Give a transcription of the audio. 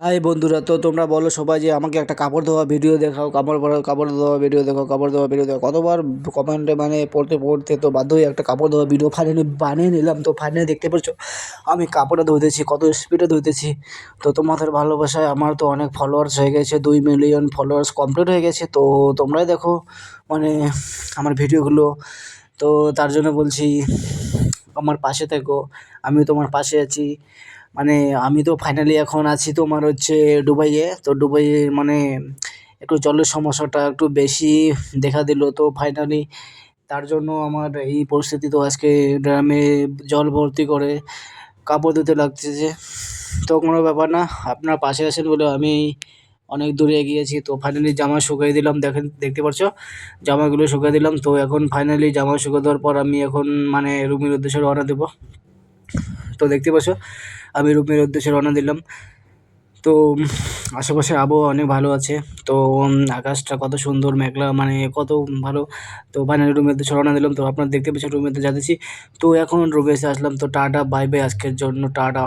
High বন্ধুরা, তো তোমরা বলো সবাই যে আমাকে একটা কাপড় ধোয়া ভিডিও দেখাও, কাপড় ধোয়া ভিডিও দেখাও, কাপড় ধোয়া ভিডিও দেখাও। কতবার কমেন্টে মানে পড়তে পড়তে তো বাধ্য হয়ে একটা কাপড় ধোয়া ভিডিও ফাইনালি বানিয়ে নিলাম। তো ফাইনালি দেখতে পাচ্ছ আমি কাপড়টা ধুতেছি, কত স্পিডে ধুতেছি। তো তোমাদের ভালোবাসায় আমার তো অনেক ফলোয়ার্স হয়ে গেছে, 2 মিলিয়ন ফলোয়ার্স কমপ্লিট হয়ে গেছে। তো তোমরাই দেখো মানে আমার ভিডিওগুলো। তো তার জন্য বলছি আমার পাশে থেকো, আমিও তোমার পাশে আছি। মানে আমি তো ফাইনালি এখন আছি তোমার হচ্ছে দুবাইয়ে। তো দুবাইয়ে মানে একটু জলের সমস্যাটা একটু বেশি দেখা দিল। তো ফাইনালি তার জন্য আমার এই পরিস্থিতি। তো আজকে ড্রামে জল ভর্তি করে কাপড় ধুতে লাগতেছে। তো কোনো ব্যাপার না, আপনার পাশে আছেন বলে আমি অনেক দূরে এগিয়েছি। তো ফাইনালি জামা শুকিয়ে দিলাম, দেখতে পাচ্ছ জামাগুলো শুকিয়ে দিলাম। তো এখন ফাইনালি জামা শুকিয়ে দেওয়ার পর আমি এখন মানে রুমের উদ্দেশ্যে রওনা দেবো। তো দেখতে পাচ্ছ আমি রুমের উদ্দেশ্যে রওনা দিলাম। তো আশেপাশের আবহাওয়া অনেক ভালো আছে। তো আকাশটা কত সুন্দর মেঘলা, মানে কত ভালো। তো ফাইনালি রুমের উদ্দেশ্যে রওনা দিলাম। তো আপনারা দেখতে পাচ্ছেন রুমেতে যাচ্ছি। তো এখন রুমে এসে আসলাম। তো টাটা বাই বাই, আজকের জন্য টাটা।